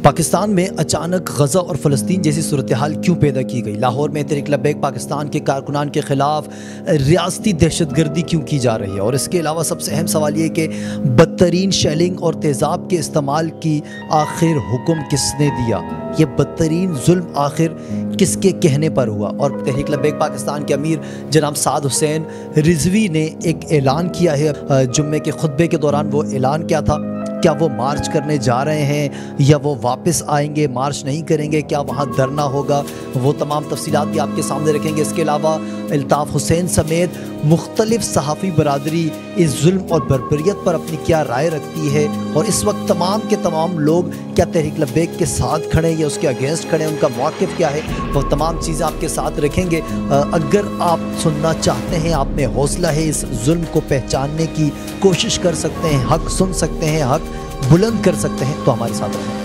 पाकिस्तान में अचानक गज़ा और फ़लस्तीन जैसी सूरत हाल क्यों पैदा की गई? लाहौर में तहरीक लब्बैक पाकिस्तान के कारकुनान के ख़िलाफ़ रियासती दहशतगर्दी क्यों की जा रही है? और इसके अलावा सबसे अहम सवाल ये कि बदतरीन शेलिंग और तेज़ाब के इस्तेमाल की आखिर हुक्म किसने दिया? ये बदतरीन जुल्म आखिर किसके कहने पर हुआ? और तहरीक लब्बैक पाकिस्तान के अमीर जनाब साद हुसैन रिजवी ने एक ऐलान किया है। जुम्मे के खुतबे के दौरान वो ऐलान क्या था? क्या वो मार्च करने जा रहे हैं या वो वापस आएंगे, मार्च नहीं करेंगे, क्या वहाँ धरना होगा? वो तमाम तफसीलात भी आपके सामने रखेंगे। इसके अलावा अल्ताफ़ हुसैन समेत मुख्तलिफ सहाफ़ी बरादरी इस जुल्म और बर्बरियत पर अपनी क्या राय रखती है, और इस वक्त तमाम के तमाम लोग क्या तहरीक लब्बैक के साथ खड़े हैं या उसके अगेंस्ट खड़े हैं, उनका मौक़िफ़ क्या है, वो तमाम चीज़ें आपके साथ रखेंगे। अगर आप सुनना चाहते हैं, आप में हौसला है, इस जुल्म को पहचानने की कोशिश कर सकते हैं, हक़ सुन सकते हैं, हक़ बुलंद कर सकते हैं, तो हमारे साथ रहें।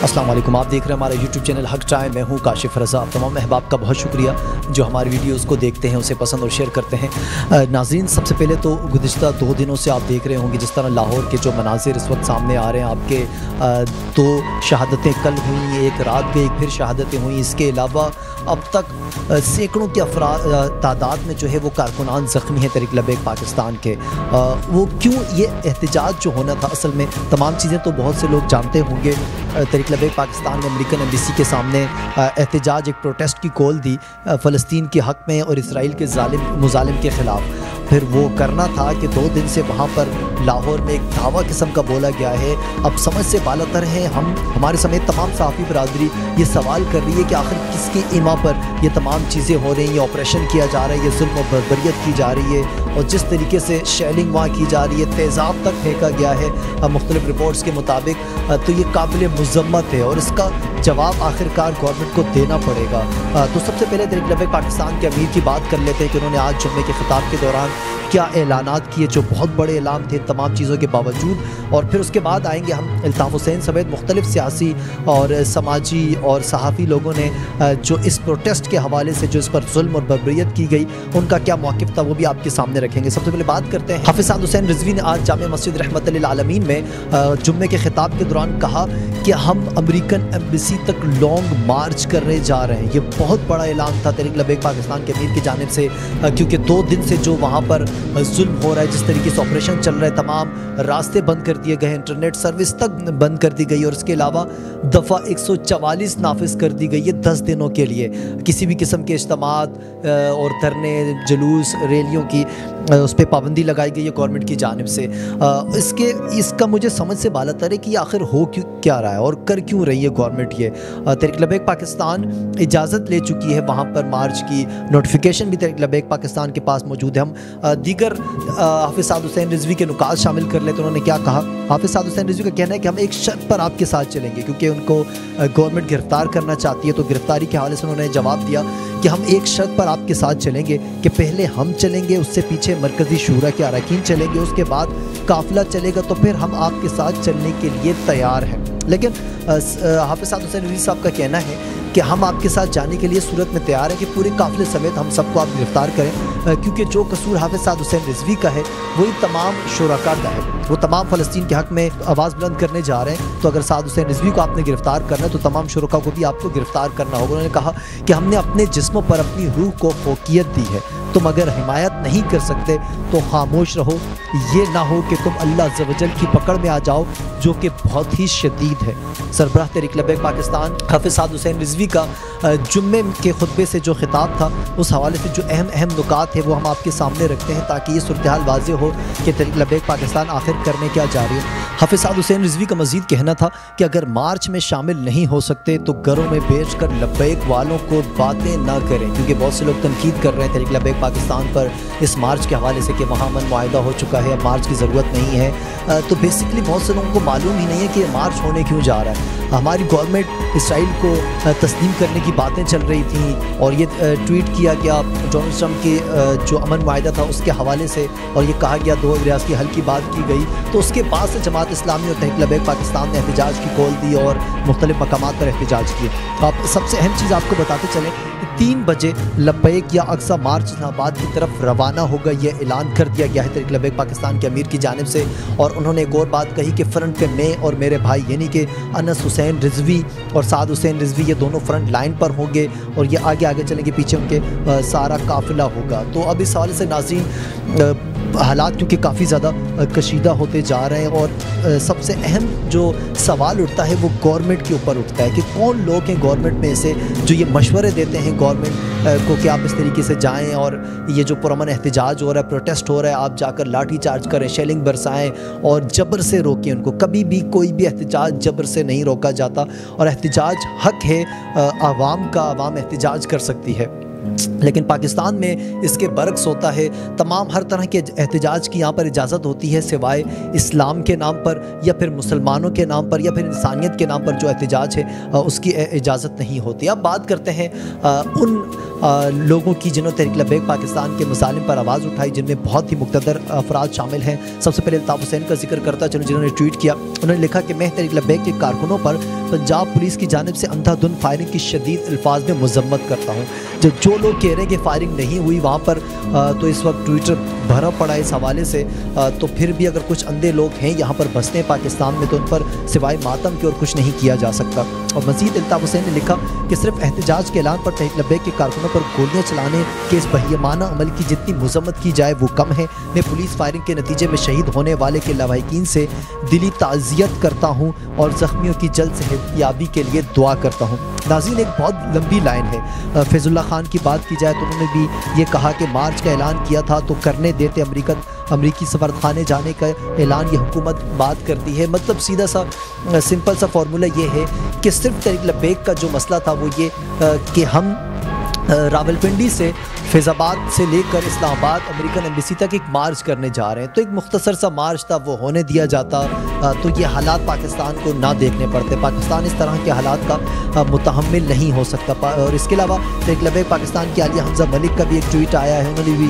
अस्सलाम वालेकुम, आप देख रहे हैं हमारा यूट्यूब चैनल हक टाइम। मैं हूँ काशिफ रज़ा। तमाम अहबाब का बहुत शुक्रिया जो हमारी वीडियोस को देखते हैं, उसे पसंद और शेयर करते हैं। नाज़रीन, सबसे पहले तो गुज़िश्ता 2 दिनों से आप देख रहे होंगे जिस तरह लाहौर के जो मनाज़िर इस वक्त सामने आ रहे हैं आपके। 2 शहादतें कल हुई, एक रात गई, फिर शहादतें हुई। इसके अलावा अब तक सैकड़ों के तादाद में जो है वो कारकुनान ज़ख्मी हैं तहरीक लब्बैक पाकिस्तान के। वो क्यों ये एहतजाज जो होना था, असल में तमाम चीज़ें तो बहुत से लोग जानते होंगे। तहरीक लब्बैक पाकिस्तान ने अमेरिकन एम्बेसी के सामने एहतजाज, एक प्रोटेस्ट की कॉल दी फ़लस्तीन के हक़ में और इसराइल के मुज़ालिम के ख़िलाफ़। फिर वो करना था कि 2 दिन से वहाँ पर लाहौर में एक धावा किस्म का बोला गया है। अब समझ से बालातर है, हमारे समेत तमाम सहाफ़ी बरादरी ये सवाल कर रही है कि आखिर किसके इमा पर ये तमाम चीज़ें हो रही हैं, ये ऑपरेशन किया जा रहा है, ये जुल्म और बर्बरियत की जा रही है, और जिस तरीके से शेलिंग वहाँ की जा रही है, तेज़ाब तक फेंका गया है मुख्तलिफ रिपोर्ट्स के मुताबिक, तो ये काबिल मज़म्मत है और इसका जवाब आखिरकार गवर्नमेंट को देना पड़ेगा। तो सबसे पहले तहरीक लब्बैक पाकिस्तान के अमीर की बात कर लेते हैं कि उन्होंने आज जुम्मे के खिताब के दौरान क्या ऐलानात किए, जो बहुत बड़े ऐलान थे तमाम चीज़ों के बावजूद। और फिर उसके बाद आएंगे हम अल्ताफ़ हुसैन समेत मुख्तलिफ सियासी और समाजी और सहाफ़ी लोगों ने जो इस प्रोटेस्ट के हवाले से जो इस पर जुल्म और बर्बरियत की गई, उनका क्या मौक़िफ़ था, वो भी आपके सामने रखेंगे। सबसे पहले बात करते हैं, हाफ़िज़ साद हुसैन रिज़वी ने आज जामे मस्जिद रहमत लिल आलमीन में जुम्मे के खिताब के दौरान कहा कि हम अमेरिकन एम्बेसी तक लॉन्ग मार्च करने जा रहे हैं। ये बहुत बड़ा ऐलान था तहरीक लब्बैक पाकिस्तान के अमीर की जानिब से, क्योंकि 2 दिन से जो वहाँ पर जुल्म हो रहा है, जिस तरीके से ऑपरेशन चल रहा है, तमाम रास्ते बंद कर दिए गए, इंटरनेट सर्विस तक बंद कर दी गई, और इसके अलावा दफ़ा 144 नाफिज कर दी गई है 10 दिनों के लिए। किसी भी किस्म के इज्तिमात और धरने, जुलूस, रैलियों की उस पर पाबंदी लगाई गई है गवर्नमेंट की जानिब से। इसका मुझे समझ से बालातर है कि आखिर हो क्या रहा है और कर क्यों रही है गवर्नमेंट ये। तहरीक लब्बैक पाकिस्तान इजाज़त ले चुकी है वहाँ पर मार्च की, नोटिफिकेशन भी तहरीक लब्बैक पाकिस्तान के पास मौजूद है। हम दीगर हाफ़िज़ साद हुसैन रिज़वी के नुकात शामिल कर ले तो उन्होंने क्या कहा। हाफ़िज़ साद हुसैन रिज़वी का कहना है कि हम एक शर्त पर आपके साथ चलेंगे, क्योंकि उनको गवर्नमेंट गिरफ़्तार करना चाहती है। तो गिरफ़्तारी के हवाले से उन्होंने जवाब दिया कि हम एक शर्त पर आपके साथ चलेंगे कि पहले हम चलेंगे, उससे पीछे मरकज़ी शूरा के अरकान चलेंगे, उसके बाद काफ़िला चलेगा, तो फिर हम आपके साथ चलने के लिए तैयार हैं। लेकिन हाफ़िज़ साद हुसैन रिज़वी साहब का कहना है कि हम आपके साथ जाने के लिए सूरत में तैयार हैं कि पूरे काफ़िले समेत हम सबको आप गिरफ़्तार करें, क्योंकि जो कसूर हाफ़िज़ साद हुसैन रिज़वी का है वही तमाम शुरका का है। वो तमाम फ़लस्तीन के हक़ में आवाज़ बुलंद करने जा रहे हैं। तो अगर साद हुसैन रिज़वी को आपने गिरफ़्तार करना है तो तमाम शुरका को भी आपको गिरफ़्तार करना होगा। उन्होंने कहा कि हमने अपने जिस्मों पर अपनी रूह को फ़ोकियत दी है, तुम अगर हिमायत नहीं कर सकते तो खामोश रहो, ये ना हो कि तुम अल्लाह अज़्ज़ व जल की पकड़ में आ जाओ, जो कि बहुत ही शदीद है। सरबराह तहरीक लब्बैक पाकिस्तान हाफ़िज़ साद हुसैन रिज़वी का जुम्मे के खुतबे से जो खिताब था, उस हवाले से जो अहम नुकात है वो हम आपके सामने रखते हैं, ताकि ये सूरत हाल वाज़ेह हो कि तहरीक लब्बैक पाकिस्तान आखिर करने क्या जा रही है। हाफ़िज़ साद हुसैन रिज़वी का मज़ीद कहना था कि अगर मार्च में शामिल नहीं हो सकते तो घरों में बैठ कर लब्बैक वालों को बातें ना करें, क्योंकि बहुत से लोग तनकीद कर रहे हैं तहरीक लब्बैक पाकिस्तान पर इस मार्च के हवाले से कि वहाँ अमन मुआहिदा हो चुका है, अब मार्च की ज़रूरत नहीं है। तो बेसिकली बहुत से लोगों को मालूम ही नहीं है कि मार्च होने क्यों जा रहा है। हमारी गवर्नमेंट इसराइल को तस्लीम करने की बातें चल रही थी, और ये ट्वीट किया गया डोनाल्ड ट्रंप के जो अमन मुआहिदा था उसके हवाले से, और ये कहा गया 2 रियासती हल की बात की गई। तो उसके बाद से जमात जमात इस्लामी और तहरीक लबैक पाकिस्तान ने एहतजाज की कॉल दी और मुख्तलिफ मकामात पर एहतजाज किए। आप सबसे अहम चीज़ आपको बताते चलें, 3 बजे लबैक या अक्सा मार्च इस्लामाबाद की तरफ रवाना होगा, यह ऐलान कर दिया गया है तहरीक लबैक पाकिस्तान के अमीर की जानिब से। और उन्होंने एक और बात कही कि फ्रंट पे मैं और मेरे भाई यानी कि अनस हुसैन रिजवी और साद हुसैन रिजवी, ये दोनों फ्रंट लाइन पर होंगे और ये आगे आगे चलेंगे, पीछे उनके सारा काफिला होगा। तो अब इस हवाले से नाज़रीन हालात क्योंकि काफ़ी ज़्यादा कशीदा होते जा रहे हैं और सबसे अहम जो सवाल उठता है वो गवर्नमेंट के ऊपर उठता है कि कौन लोग हैं गवर्नमेंट में से जो ये मशवरे देते हैं गवर्नमेंट को कि आप इस तरीके से जाएं और ये जो पुरअमन एहतजाज हो रहा है, प्रोटेस्ट हो रहा है, आप जाकर लाठी चार्ज करें, शेलिंग बरसाएं और जबर से रोकें उनको। कभी भी कोई भी एहतजाज जबर से नहीं रोका जाता और एहतजाज हक है आवाम का, आवाम एहतजाज कर सकती है। लेकिन पाकिस्तान में इसके बरक्स होता है, तमाम हर तरह के एहतजाज की यहाँ पर इजाज़त होती है सिवाय इस्लाम के नाम पर या फिर मुसलमानों के नाम पर या फिर इंसानियत के नाम पर जो एहतजाज है उसकी इजाज़त नहीं होती। अब बात करते हैं उन लोगों की जिन्होंने तहरीक लबैक पाकिस्तान के मसालिम पर आवाज़ उठाई, जिनमें बहुत ही मुक़्तदर अफराद शामिल हैं। सबसे पहले अल्ताफ़ हुसैन का जिक्र करता चलूँ, जिन्होंने ट्वीट किया। उन्होंने लिखा कि मैं तहरीक लबैक के कारकुनों पर पंजाब पुलिस की जानिब से अंधाधुंध फायरिंग की शदीद अल्फाज में मजम्मत करता हूँ। जो लोग कह रहे हैं कि फायरिंग नहीं हुई वहाँ पर, तो इस वक्त ट्विटर भरा पड़ा इस हवाले से। तो फिर भी अगर कुछ अंधे लोग हैं यहाँ पर बसते हैं पाकिस्तान में, तो उन पर सिवाय मातम के और कुछ नहीं किया जा सकता। और मज़ीद अल्ताफ़ हुसैन ने लिखा कि सिर्फ एहतजाज के ऐलान पर तहरीक लबैक के कारकुनों पर गोलियाँ चलाने के इस बहियमाना अमल की जितनी मजम्मत की जाए वो कम है। मैं पुलिस फायरिंग के नतीजे में शहीद होने वाले के लवाहिकीन से दिली ताज़ियत करता हूँ और ज़ख्मियों की जल्द सेहतयाबी के लिए दुआ करता हूँ। नाज़रीन, एक बहुत लंबी लाइन है। फैज़ुल्लाह खान की बात की जाए तो उन्होंने भी ये कहा कि मार्च का ऐलान किया था तो करने देते, अमरीकी सफारतखाने जाने का ऐलान ये हुकूमत बात करती है। मतलब सीधा सा सिंपल सा फार्मूला ये है कि सिर्फ तहरीक लबैक का जो मसला था वो ये कि हम रावलपिंडी से फैज़ाबाद से लेकर इस्लामाबाद अमेरिकन एम्बेसी तक एक मार्च करने जा रहे हैं। तो एक मुख्तसर सा मार्च था, वो होने दिया जाता तो ये हालात पाकिस्तान को ना देखने पड़ते। पाकिस्तान इस तरह के हालात का मुतहम्मिल नहीं हो सकता। और इसके अलावा तहरीक लबैक पाकिस्तान की आलिया हमजा मलिक का भी एक ट्वीट आया है। उन्होंने भी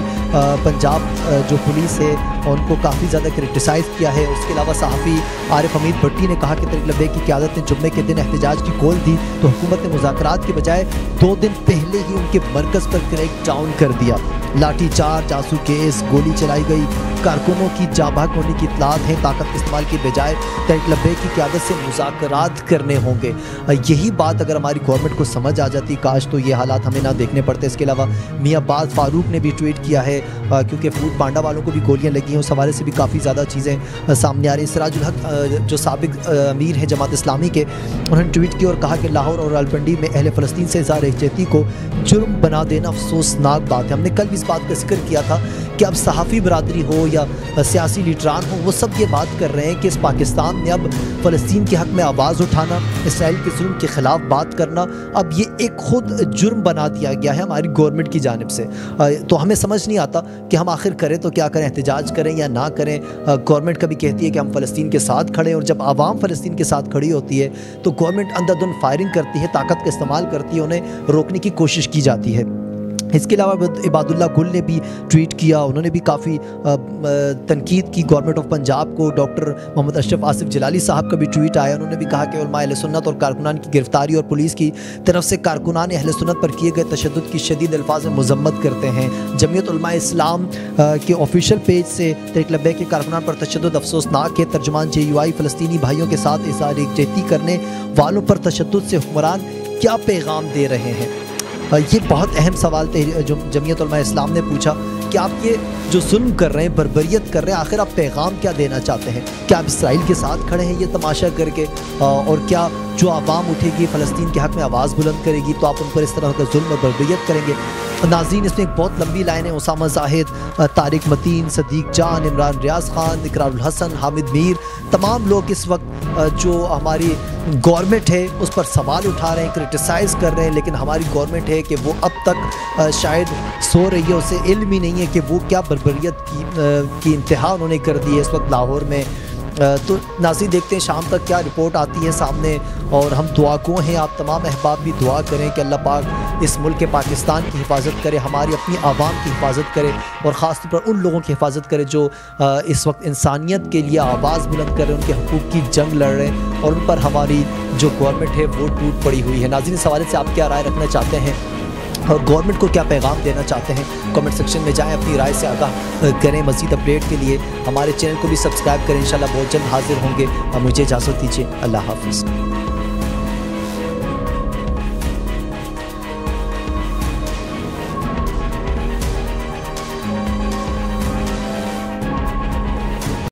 पंजाब जो पुलिस है उनको काफ़ी ज़्यादा क्रिटिसाइज़ किया है। उसके अलावा सहाफ़ी आरिफ हमीद भट्टी ने कहा कि तहरीक लबैक की क़यादत ने जुम्मे के दिन एहतजाज की कॉल दी तो हुकूमत ने मुज़ाकरात के बजाय 2 दिन पहले ही उनके मरकज़ पर क्रैक डाउन कर दिया। लाठी चार्ज, आंसू गैस, गोली चलाई गई। कारकुनों की जाबाक होने की इत्तलात है। ताकत इस्तेमाल की बजाय तहरीक लबैक की क़यादत से मुज़ाकरात करने होंगे। यही बात अगर हमारी गवर्नमेंट को समझ आ जाती काश, तो ये हालात हमें ना देखने पड़ते। इसके अलावा मियाँ बाज फारूक ने भी ट्वीट किया है क्योंकि फूड पांडा वालों को भी गोलियां लगी हैं, उस हवाले से भी काफ़ी ज़्यादा चीज़ें सामने आ रही हैं। सिराजुल हक जो साबिक अमीर हैं जमात इस्लामी के, उन्होंने ट्वीट किया और कहा कि लाहौर और रावलपिंडी में अहले फ़लस्तीन से इज़हार यकजहती को जुर्म बना देना अफसोसनाक बात है। हमने कल भी इस बात का जिक्र किया था कि अब सहाफ़ी बरादरी हो या सियासी लीडरान हो, वो सब ये बात कर रहे हैं कि इस पाकिस्तान में अब फ़लस्तीन के हक़ में आवाज़ उठाना, इसराइल के जुल्म के ख़िलाफ़ बात करना, अब ये एक ख़ुद जुर्म बना दिया गया है हमारी गवर्नमेंट की जानिब से। तो हमें समझ नहीं आता कि हम आखिर करें तो क्या करें, एहतजाज करें या ना करें। गवर्नमेंट कभी कहती है कि हम फ़लस्तीन के साथ खड़े हैं और जब आवाम फ़लस्तीन के साथ खड़ी होती है तो गवर्नमेंट अंधाधुंध फायरिंग करती है, ताकत का इस्तेमाल करती है, उन्हें रोकने की कोशिश की जाती है। इसके अलावा इबादुल्लाह गुल ने भी ट्वीट किया। उन्होंने भी काफ़ी तनकीद की गवर्नमेंट ऑफ पंजाब को। डॉक्टर मोहम्मद अशरफ आसिफ जलाली साहब का भी ट्वीट आया। उन्होंने भी कहा कि उलमा अहले सुन्नत और कारकुनान की गिरफ्तारी और पुलिस की तरफ से कारकुनान अहले सुन्नत पर किए गए तशद्दुद की शदीद अल्फाज में मजम्मत करते हैं। जमीयत उलमा इस्लाम के ऑफिशियल पेज से तहरीक लबैक के कारकुनान पर तशद्दुद अफसोसनाक है। तर्जुमान JUI फ़लस्तीनी भाइयों के साथ इज़हार यकजहती करने वालों पर तशद्दुद से हुक्मरान क्या पैगाम दे रहे हैं। ये बहुत अहम सवाल जो जमीयत उलमा इस्लाम ने पूछा कि आप ये जो जुल्म कर रहे हैं, बर्बरियत कर रहे हैं, आखिर आप पैगाम क्या देना चाहते हैं? क्या आप इसराइल के साथ खड़े हैं ये तमाशा करके, और क्या जो आवाम उठेगी फ़लस्तीन के हक़ में आवाज़ बुलंद करेगी तो आप उन पर इस तरह का जुल्म और बर्बरियत करेंगे? नाज़रीन, इसमें एक बहुत लंबी लाइन है। उसामा जाहिद, तारिक मतीन, सदीक जान, इमरान रियाज खान, इकरारुल हसन, हामिद मीर, तमाम लोग इस वक्त जो हमारी गवर्नमेंट है उस पर सवाल उठा रहे हैं, क्रिटिसाइज़ कर रहे हैं। लेकिन हमारी गवर्नमेंट है कि वो अब तक शायद सो रही है, उसे इल्म ही नहीं है कि वो क्या बर्बरियत की इंतहा उन्होंने कर दी है। इस वक्त लाहौर में तो नाज़रीन देखते हैं शाम तक क्या रिपोर्ट आती है सामने, और हम दुआगो हैं, आप तमाम अहबाब भी दुआ करें कि अल्लाह पाक इस मुल्क पाकिस्तान की हिफाजत करे, हमारी अपनी आवाम की हिफाजत करे, और ख़ास तौर पर उन लोगों की हिफाजत करे जो इस वक्त इंसानियत के लिए आवाज़ बुलंद कर रहे हैं, उनके हकूक़ की जंग लड़ रहे हैं, और उन पर हमारी जो गवर्नमेंट है वो टूट पड़ी हुई है। नाज़रीन इस हवाले से आप क्या राय रखना चाहते हैं और गवर्नमेंट को क्या पैगाम देना चाहते हैं, कमेंट सेक्शन में जाएं, अपनी राय से आगाह करें। मज़ीद अपडेट के लिए हमारे चैनल को भी सब्सक्राइब करें। इंशाल्लाह बहुत जल्द हाजिर होंगे। मुझे इजाज़त दीजिए। अल्लाह हाफ़िज़।